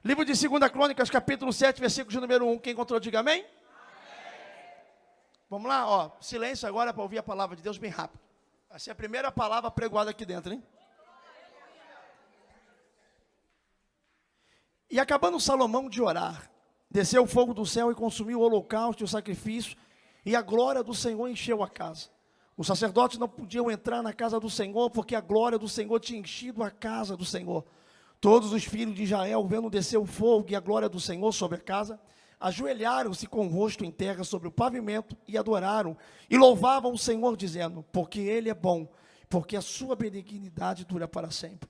Livro de 2 Crônicas, capítulo 7, versículo de número 1. Quem encontrou, diga amém. Vamos lá, ó. Silêncio agora para ouvir a palavra de Deus bem rápido. Essa é a primeira palavra pregoada aqui dentro, hein? E acabando Salomão de orar, desceu o fogo do céu e consumiu o holocausto e o sacrifício, e a glória do Senhor encheu a casa. Os sacerdotes não podiam entrar na casa do Senhor, porque a glória do Senhor tinha enchido a casa do Senhor. Todos os filhos de Israel, vendo descer o fogo e a glória do Senhor sobre a casa, ajoelharam-se com o rosto em terra sobre o pavimento e adoraram, e louvavam o Senhor, dizendo, porque Ele é bom, porque a sua benignidade dura para sempre.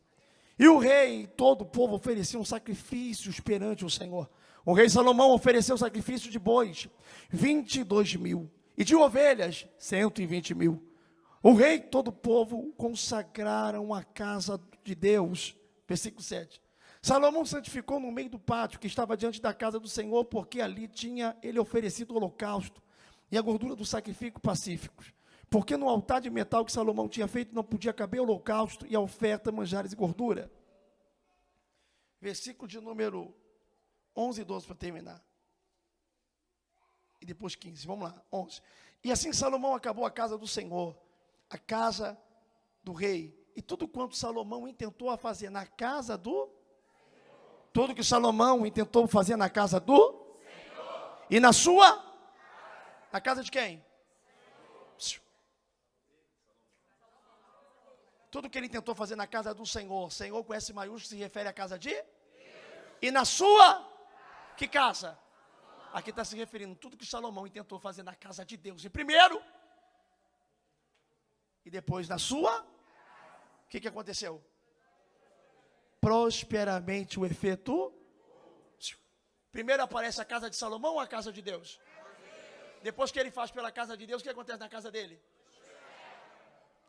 E o rei e todo o povo ofereciam sacrifícios perante o Senhor. O rei Salomão ofereceu sacrifício de bois, 22.000, e de ovelhas, 120.000. O rei e todo o povo consagraram a casa de Deus. Versículo 7. Salomão santificou no meio do pátio que estava diante da casa do Senhor, porque ali tinha ele oferecido o holocausto e a gordura do sacrifício pacíficos. Porque no altar de metal que Salomão tinha feito não podia caber o holocausto e a oferta, manjares e gordura. Versículo de número 11 e 12 para terminar. E depois 15, vamos lá, 11. E assim Salomão acabou a casa do Senhor, a casa do rei, e tudo quanto Salomão intentou a fazer na casa do... Tudo que Salomão intentou fazer na casa do... Senhor. E na sua... Na casa de quem? Tudo que ele tentou fazer na casa do Senhor, Senhor com S maiúsculo se refere à casa de... Deus. E na sua... Que casa? Aqui está se referindo tudo que Salomão intentou fazer na casa de Deus. Em primeiro... E depois na sua... O que aconteceu? Prosperamente o efeito. Primeiro aparece a casa de Salomão ou a casa de Deus? Depois que ele faz pela casa de Deus, o que acontece na casa dele?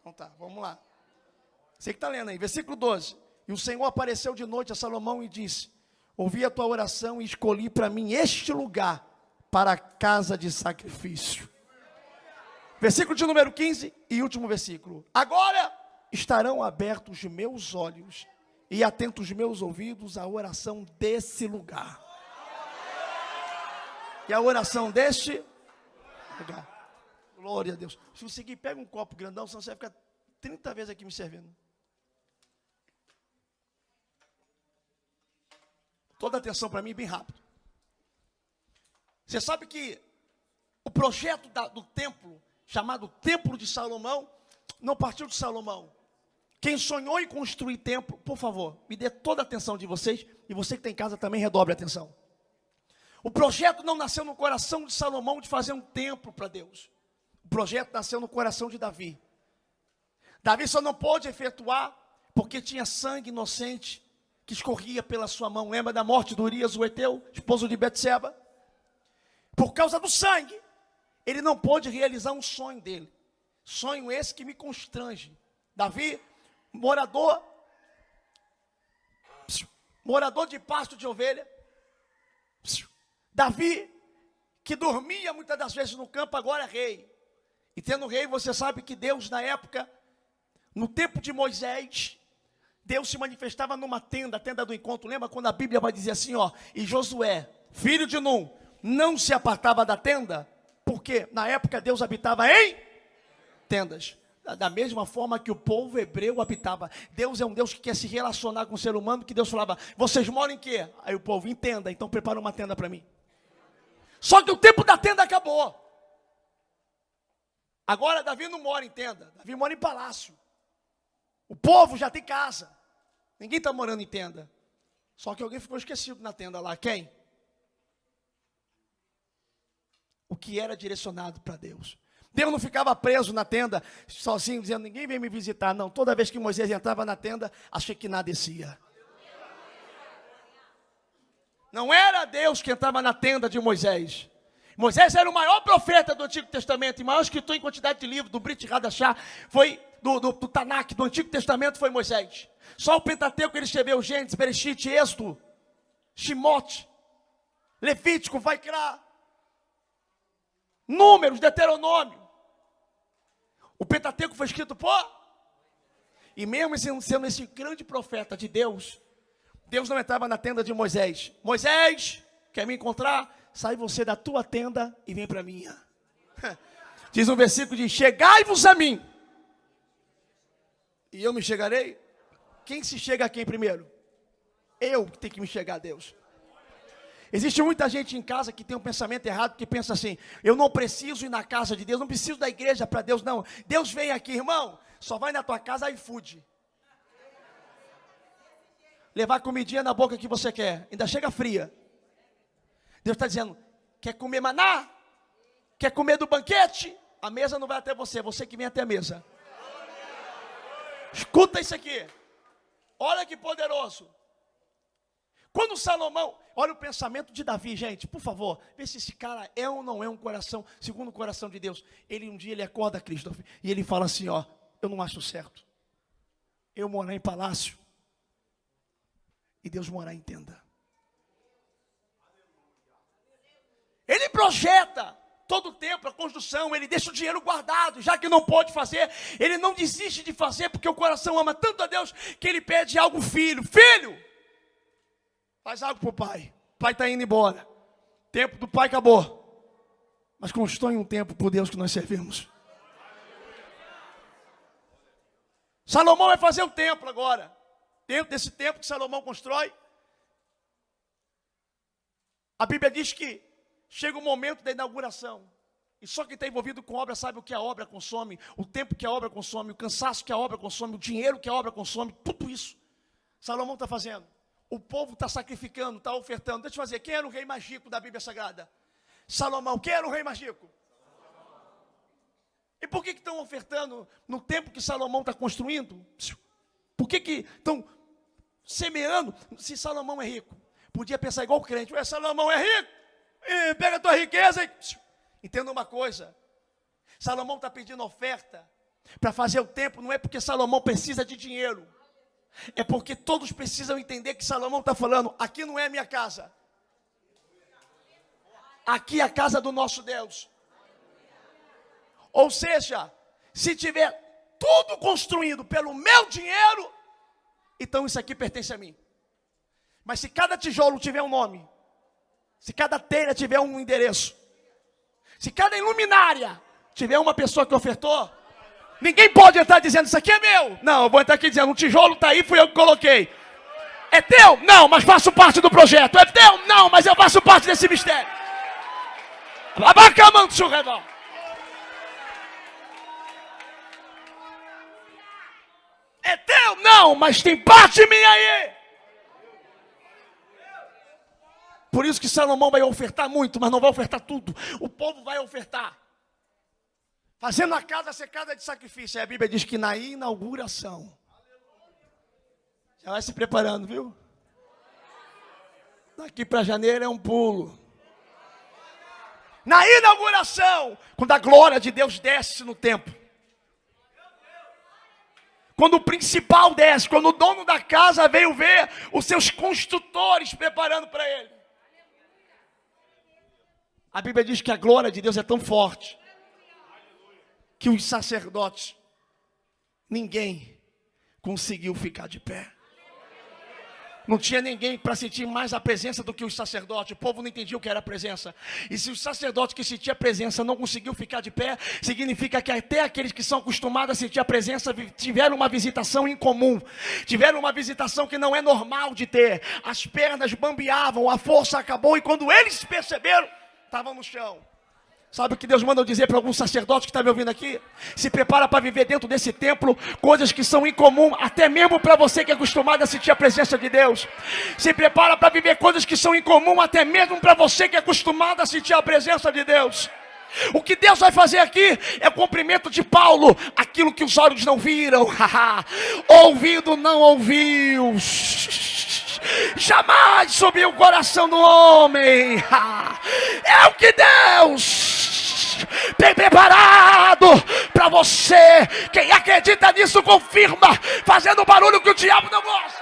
Então tá, vamos lá. Você que está lendo aí, versículo 12. E o Senhor apareceu de noite a Salomão e disse, ouvi a tua oração e escolhi para mim este lugar para a casa de sacrifício. Versículo de número 15 e último versículo. Agora estarão abertos os meus olhos e atentos os meus ouvidos à oração desse lugar. E a oração deste lugar. Glória a Deus. Se você seguir, pega um copo grandão, senão você vai ficar 30 vezes aqui me servindo. Toda atenção para mim, bem rápido. Você sabe que o projeto do templo, chamado Templo de Salomão, não partiu de Salomão. Quem sonhou em construir templo, por favor, me dê toda a atenção de vocês, e você que está em casa também redobre a atenção. O projeto não nasceu no coração de Salomão de fazer um templo para Deus. O projeto nasceu no coração de Davi. Davi só não pôde efetuar porque tinha sangue inocente que escorria pela sua mão. Lembra da morte de Urias, o heteu, esposo de Betseba? Por causa do sangue, ele não pôde realizar um sonho dele. Sonho esse que me constrange. Davi, morador de pasto de ovelha. Davi, que dormia muitas das vezes no campo, agora é rei. E tendo rei, você sabe que Deus na época, no tempo de Moisés, Deus se manifestava numa tenda, a tenda do encontro. Lembra quando a Bíblia vai dizer assim, ó, e Josué, filho de Num, não se apartava da tenda, porque na época Deus habitava em tendas. Da mesma forma que o povo hebreu habitava. Deus é um Deus que quer se relacionar com o ser humano, que Deus falava, vocês moram em quê? Aí o povo, em tenda, então prepara uma tenda para mim. Só que o tempo da tenda acabou. Agora Davi não mora em tenda, Davi mora em palácio. O povo já tem casa. Ninguém está morando em tenda. Só que alguém ficou esquecido na tenda lá. Quem? O que era direcionado para Deus. Deus não ficava preso na tenda, sozinho, dizendo, ninguém vem me visitar. Não, toda vez que Moisés entrava na tenda, a Shekinah descia. Não era Deus que entrava na tenda de Moisés. Moisés era o maior profeta do Antigo Testamento, e maior escritor em quantidade de livros, do Brit Hadashah, foi do Tanakh, do Antigo Testamento, foi Moisés. Só o Pentateuco ele escreveu Gênesis, Bereshit, Êxodo, Shimot, Levítico, Vaikra, Números, Deuteronômio. O Pentateuco foi escrito por... E mesmo sendo esse grande profeta de Deus, Deus não entrava na tenda de Moisés. Moisés, quer me encontrar? Sai você da tua tenda e vem para a minha. Diz um versículo de: chegai-vos a mim, e eu me chegarei. Quem se chega a quem primeiro? Eu que tenho que me chegar a Deus. Existe muita gente em casa que tem um pensamento errado, que pensa assim: eu não preciso ir na casa de Deus, não preciso da igreja para Deus, não. Deus vem aqui, irmão, só vai na tua casa iFood. Levar comidinha na boca que você quer, ainda chega fria. Deus está dizendo: quer comer maná? Quer comer do banquete? A mesa não vai até você, é você que vem até a mesa. Escuta isso aqui, olha que poderoso. Quando Salomão, olha o pensamento de Davi, gente, por favor, vê se esse cara é ou não é um coração, segundo o coração de Deus. Um dia ele acorda, Christopher, e ele fala assim: ó, eu não acho certo eu morar em palácio e Deus morar em tenda. Ele projeta todo o tempo a construção, ele deixa o dinheiro guardado, já que não pode fazer, ele não desiste de fazer, porque o coração ama tanto a Deus, que ele pede algo, filho, faz algo para o pai está indo embora, o tempo do pai acabou, mas constrói um tempo por Deus que nós servimos. Salomão vai fazer um templo agora, dentro desse templo que Salomão constrói, a Bíblia diz que chega o momento da inauguração, e só quem está envolvido com obra sabe o que a obra consome, o tempo que a obra consome, o cansaço que a obra consome, o dinheiro que a obra consome, tudo isso Salomão está fazendo. O povo está sacrificando, está ofertando. Deixa eu fazer, quem era o rei mais rico da Bíblia Sagrada? Salomão. Quem era o rei mais rico? E por que estão ofertando no tempo que Salomão está construindo? Por que estão semeando se Salomão é rico? Podia pensar igual o crente: ué, Salomão é rico, pega a tua riqueza e... Entenda uma coisa, Salomão está pedindo oferta para fazer o templo, não é porque Salomão precisa de dinheiro, é porque todos precisam entender que Salomão está falando: aqui não é a minha casa, aqui é a casa do nosso Deus. Ou seja, se tiver tudo construído pelo meu dinheiro, então isso aqui pertence a mim. Mas se cada tijolo tiver um nome, se cada telha tiver um endereço, se cada luminária tiver uma pessoa que ofertou, ninguém pode entrar dizendo: isso aqui é meu. Não, eu vou entrar aqui dizendo: um tijolo está aí, fui eu que coloquei. É teu? Não, mas faço parte do projeto. É teu? Não, mas eu faço parte desse mistério. É teu? Não, mas tem parte minha aí. Por isso que Salomão vai ofertar muito, mas não vai ofertar tudo. O povo vai ofertar, fazendo a casa secada de sacrifício. Aí a Bíblia diz que na inauguração, já vai se preparando, viu? Daqui para janeiro é um pulo. Na inauguração, quando a glória de Deus desce no templo, quando o principal desce, quando o dono da casa veio ver os seus construtores preparando para ele, a Bíblia diz que a glória de Deus é tão forte que os sacerdotes, ninguém conseguiu ficar de pé. Não tinha ninguém para sentir mais a presença do que os sacerdotes. O povo não entendia o que era a presença. E se os sacerdotes que sentiam a presença não conseguiu ficar de pé, significa que até aqueles que são acostumados a sentir a presença tiveram uma visitação incomum. Tiveram uma visitação que não é normal de ter. As pernas bambeavam, a força acabou, e quando eles perceberam, estavam no chão. Sabe o que Deus manda eu dizer para algum sacerdote que está me ouvindo aqui? Se prepara para viver dentro desse templo coisas que são incomuns, até mesmo para você que é acostumado a sentir a presença de Deus. Se prepara para viver coisas que são incomuns, até mesmo para você que é acostumado a sentir a presença de Deus. O que Deus vai fazer aqui é o cumprimento de Paulo: aquilo que os olhos não viram, ouvido não ouviu, jamais subiu o coração do homem. É o que Deus tem preparado para você. Quem acredita nisso confirma, fazendo o barulho que o diabo não gosta.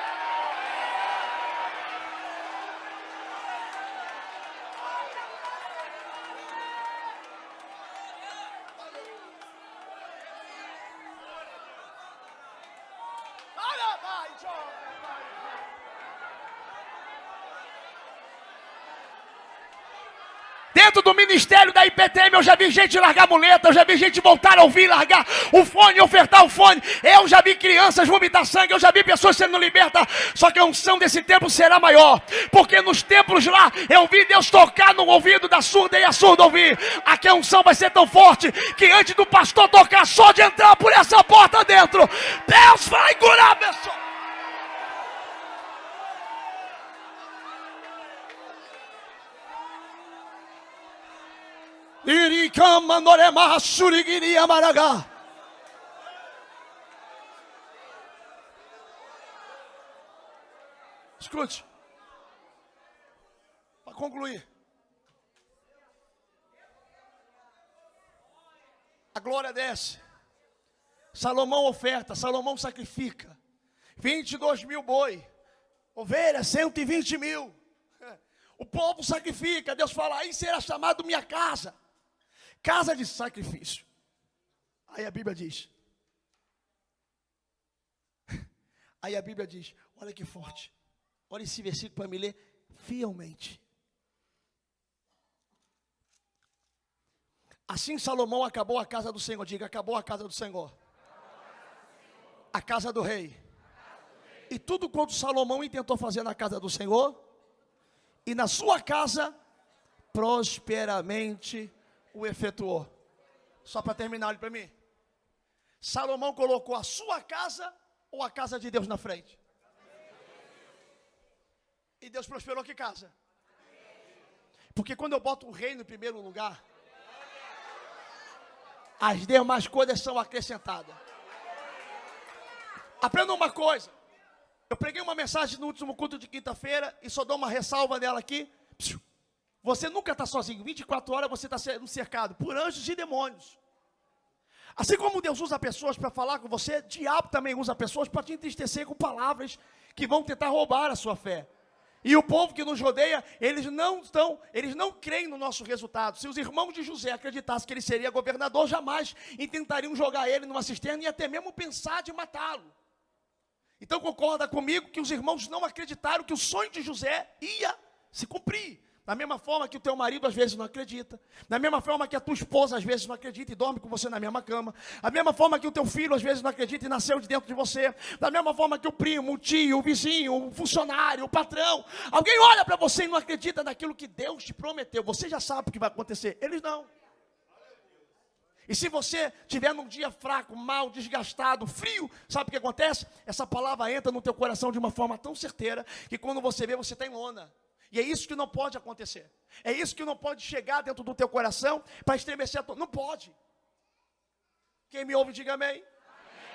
Dentro do ministério da IPTM eu já vi gente largar muleta, eu já vi gente voltar a ouvir, largar o fone, ofertar o fone. Eu já vi crianças vomitar sangue, eu já vi pessoas sendo libertas. Só que a unção desse templo será maior, porque nos templos lá eu vi Deus tocar no ouvido da surda e a surda ouvir. Aqui a unção vai ser tão forte que antes do pastor tocar, só de entrar por essa porta dentro, Deus vai curar a pessoa. Iricama norema surigiria maragá. Escute, para concluir, a glória desce, Salomão oferta, Salomão sacrifica, 22 mil boi, ovelhas 120 mil, o povo sacrifica, Deus fala, aí será chamado minha casa, casa de sacrifício. Aí a Bíblia diz, olha que forte, olha esse versículo para me ler fielmente. Assim Salomão acabou a casa do Senhor. Diga, acabou a casa do Senhor. A casa do rei. E tudo quanto Salomão intentou fazer na casa do Senhor, e na sua casa, prosperamente o efetuou. Só para terminar, olhe para mim. Salomão colocou a sua casa ou a casa de Deus na frente? E Deus prosperou que casa? Porque quando eu boto o reino em primeiro lugar, as demais coisas são acrescentadas. Aprenda uma coisa. Eu preguei uma mensagem no último culto de quinta-feira e só dou uma ressalva dela aqui. Você nunca está sozinho. 24 horas você está sendo cercado por anjos e demônios. Assim como Deus usa pessoas para falar com você, o diabo também usa pessoas para te entristecer com palavras que vão tentar roubar a sua fé. E o povo que nos rodeia, eles não creem no nosso resultado. Se os irmãos de José acreditassem que ele seria governador, jamais intentariam jogar ele numa cisterna e até mesmo pensar de matá-lo. Então concorda comigo que os irmãos não acreditaram que o sonho de José ia se cumprir. Da mesma forma que o teu marido às vezes não acredita, da mesma forma que a tua esposa às vezes não acredita e dorme com você na mesma cama, da mesma forma que o teu filho às vezes não acredita e nasceu de dentro de você, da mesma forma que o primo, o tio, o vizinho, o funcionário, o patrão, alguém olha para você e não acredita naquilo que Deus te prometeu, você já sabe o que vai acontecer, eles não. E se você estiver num dia fraco, mal, desgastado, frio, sabe o que acontece? Essa palavra entra no teu coração de uma forma tão certeira que quando você vê, você está em lona. E é isso que não pode acontecer. É isso que não pode chegar dentro do teu coração para estremecer a tua... Não pode. Quem me ouve, diga amém. Amém.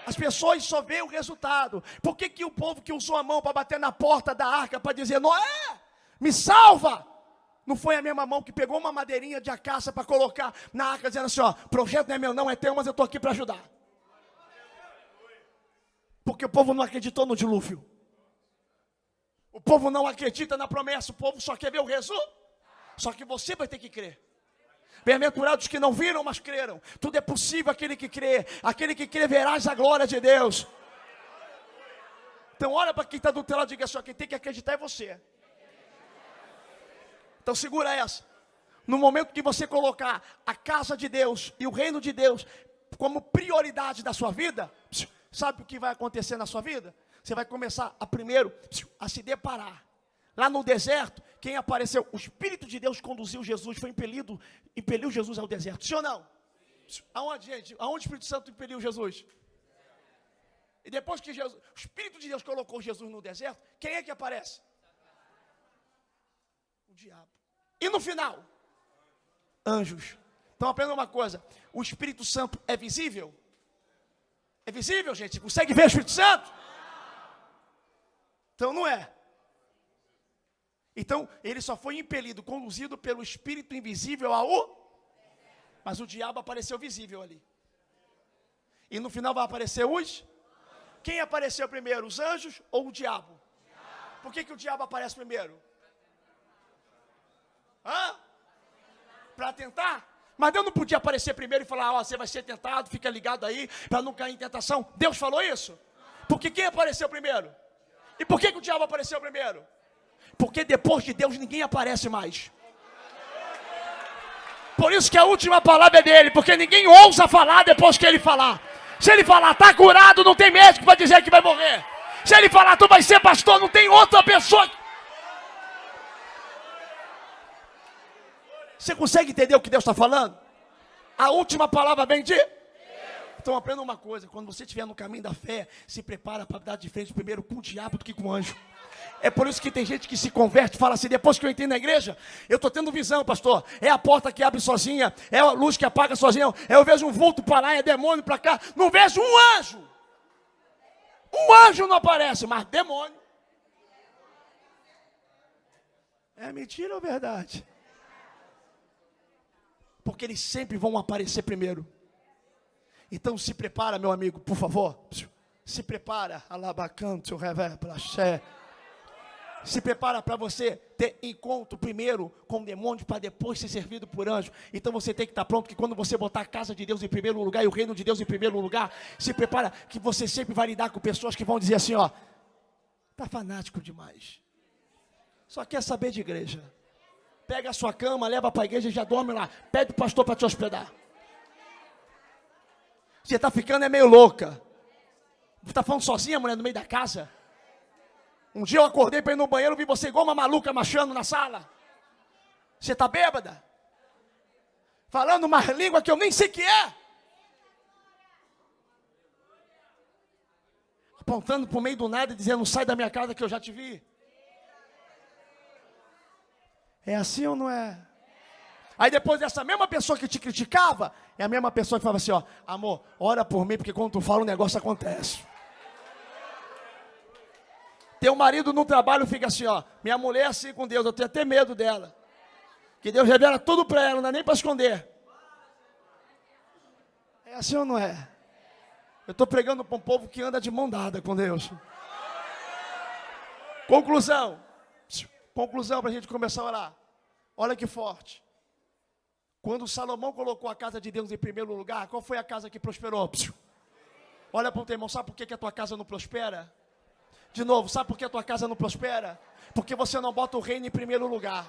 As pessoas só veem o resultado. Por que o povo que usou a mão para bater na porta da arca para dizer, Noé, me salva? Não foi a mesma mão que pegou uma madeirinha de acácia para colocar na arca, dizendo assim, ó, projeto não é meu, não é teu, mas eu estou aqui para ajudar. Porque o povo não acreditou no dilúvio. O povo não acredita na promessa, o povo só quer ver o resultado. Só que você vai ter que crer. Bem-aventurados que não viram, mas creram. Tudo é possível aquele que crê. Aquele que crê verás a glória de Deus. Então olha para quem está do teu lado e diga assim, quem tem que acreditar é você. Então segura essa. No momento que você colocar a casa de Deus e o reino de Deus como prioridade da sua vida, sabe o que vai acontecer na sua vida? Você vai começar a se deparar. Lá no deserto, quem apareceu? O Espírito de Deus conduziu Jesus, impeliu Jesus ao deserto. Sim ou não? Aonde, gente? Aonde o Espírito Santo impeliu Jesus? E depois que o Espírito de Deus colocou Jesus no deserto, quem é que aparece? O diabo. E no final? Anjos. Então aprenda uma coisa, o Espírito Santo é visível? É visível, gente? Consegue ver o Espírito Santo? Então não é. Então ele só foi impelido, conduzido pelo Espírito invisível mas o diabo apareceu visível ali. E no final vai aparecer os? Quem apareceu primeiro, os anjos ou o diabo? Por que o diabo aparece primeiro? Para tentar? Mas Deus não podia aparecer primeiro e falar, você vai ser tentado, fica ligado aí, para não cair em tentação. Deus falou isso? Porque quem apareceu primeiro? E por que o diabo apareceu primeiro? Porque depois de Deus ninguém aparece mais. por isso que a última palavra é dele, porque ninguém ousa falar depois que ele falar. Se ele falar, está curado, não tem médico para dizer que vai morrer. Se ele falar, tu vai ser pastor, não tem outra pessoa. Você consegue entender o que Deus está falando? A última palavra vem de... Então aprenda uma coisa, quando você estiver no caminho da fé, se prepara para dar de frente primeiro com o diabo do que com o anjo. É por isso que tem gente que se converte, fala assim, depois que eu entrei na igreja, eu estou tendo visão, pastor. É a porta que abre sozinha, é a luz que apaga sozinha. Eu vejo um vulto para lá, é demônio para cá. Não vejo um anjo. Um anjo não aparece, mas demônio. É mentira ou verdade? Porque eles sempre vão aparecer primeiro. Então se prepara, meu amigo, por favor. Se prepara. Alabacanto, reverbraxé. Se prepara para você ter encontro primeiro com o demônio, para depois ser servido por anjo. Então você tem que estar pronto, que quando você botar a casa de Deus em primeiro lugar e o reino de Deus em primeiro lugar, se prepara que você sempre vai lidar com pessoas que vão dizer assim, ó, tá fanático demais. Só quer saber de igreja. Pega a sua cama, leva para a igreja e já dorme lá. Pede o pastor para te hospedar. Você está ficando meio louca. Está falando sozinha, mulher, no meio da casa. Um dia eu acordei para ir no banheiro, vi você igual uma maluca marchando na sala. Você está bêbada? Falando uma língua que eu nem sei que é. Apontando para o meio do nada e dizendo, sai da minha casa que eu já te vi. É assim ou não é? Aí depois dessa mesma pessoa que te criticava, é a mesma pessoa que falava assim, ó, amor, ora por mim, porque quando tu fala o negócio acontece. Teu marido no trabalho fica assim, ó, minha mulher é assim com Deus, eu tenho até medo dela. Que Deus revela tudo para ela, não dá nem para esconder. É assim ou não é? Eu estou pregando para um povo que anda de mão dada com Deus. Conclusão para a gente começar a orar. Olha que forte. Quando Salomão colocou a casa de Deus em primeiro lugar, qual foi a casa que prosperou? Olha para o teu irmão, sabe por que a tua casa não prospera? De novo, sabe por que a tua casa não prospera? Porque você não bota o reino em primeiro lugar.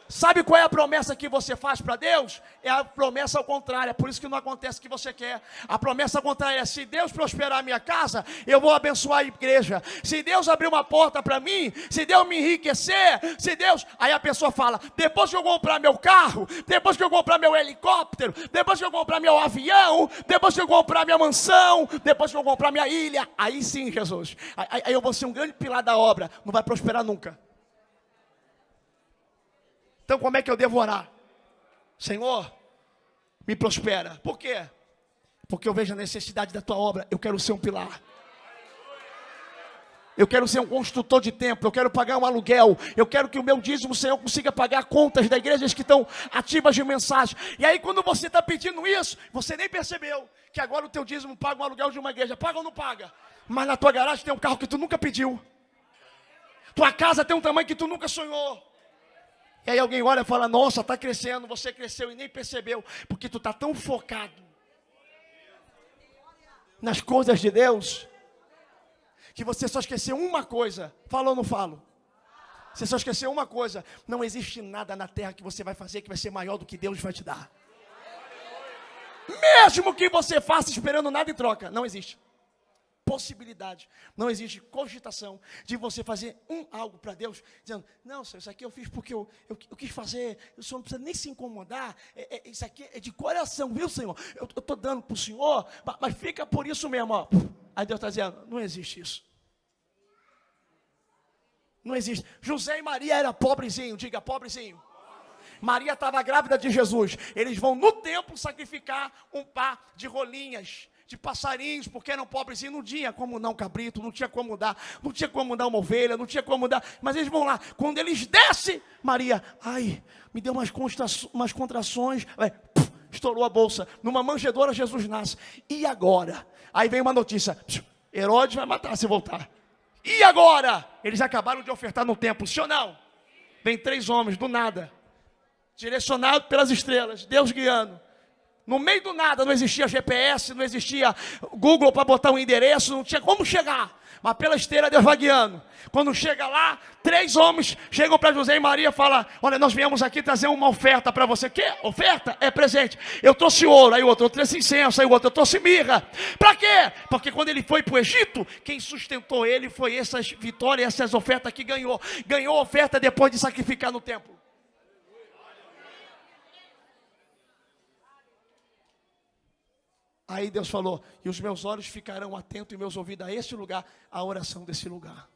Sabe qual é a promessa que você faz para Deus? É a promessa ao contrário, é por isso que não acontece o que você quer. A promessa ao contrário é, se Deus prosperar a minha casa, eu vou abençoar a igreja. Se Deus abrir uma porta para mim, se Deus me enriquecer, se Deus... Aí a pessoa fala, depois que eu comprar meu carro, depois que eu comprar meu helicóptero, depois que eu comprar meu avião, depois que eu comprar minha mansão, depois que eu comprar minha ilha, aí sim, Jesus, aí eu vou ser um grande pilar da obra, não vai prosperar nunca. Então como é que eu devo orar? Senhor, me prospera. Por quê? Porque eu vejo a necessidade da tua obra. Eu quero ser um pilar. Eu quero ser um construtor de templo. Eu quero pagar um aluguel. Eu quero que o meu dízimo, Senhor, consiga pagar contas das igrejas que estão ativas de mensagem. E aí quando você está pedindo isso, você nem percebeu que agora o teu dízimo paga um aluguel de uma igreja. Paga ou não paga? Mas na tua garagem tem um carro que tu nunca pediu. Tua casa tem um tamanho que tu nunca sonhou. E aí alguém olha e fala, nossa, está crescendo, você cresceu e nem percebeu, porque tu está tão focado nas coisas de Deus, que você só esqueceu uma coisa. Fala ou não falo? Você só esqueceu uma coisa, não existe nada na terra que você vai fazer que vai ser maior do que Deus vai te dar. Mesmo que você faça esperando nada em troca, não existe possibilidade, não existe cogitação de você fazer algo para Deus, dizendo, não, Senhor, isso aqui eu fiz porque eu quis fazer, o Senhor não precisa nem se incomodar, isso aqui é de coração, viu, Senhor? Eu estou dando para o Senhor, mas fica por isso mesmo, ó. Aí Deus está dizendo, não existe isso. Não existe. José e Maria eram pobrezinho, diga, pobrezinho. Maria estava grávida de Jesus, eles vão no templo sacrificar um par de rolinhas, de passarinhos, porque eram pobres e não tinha como dar um cabrito, não tinha como dar uma ovelha, não tinha como dar, mas eles vão lá, quando eles descem, Maria, ai, me deu umas contrações, estourou a bolsa, numa manjedoura Jesus nasce, e agora? Aí vem uma notícia, Herodes vai matar se voltar, e agora? Eles acabaram de ofertar no templo, sim ou não? Vem 3 homens, do nada, direcionado pelas estrelas, Deus guiando, no meio do nada, não existia GPS, não existia Google para botar um endereço, não tinha como chegar. Mas pela esteira Deus vai guiando. Quando chega lá, 3 homens chegam para José e Maria e falam: olha, nós viemos aqui trazer uma oferta para você. Que? Oferta? É presente. Eu trouxe ouro, aí o outro, eu trouxe incenso, aí o outro, eu trouxe mirra. Para quê? Porque quando ele foi para o Egito, quem sustentou ele foi essas vitórias, essas ofertas que ganhou. Ganhou oferta depois de sacrificar no templo. Aí Deus falou: e os meus olhos ficarão atentos e meus ouvidos a este lugar, a oração desse lugar.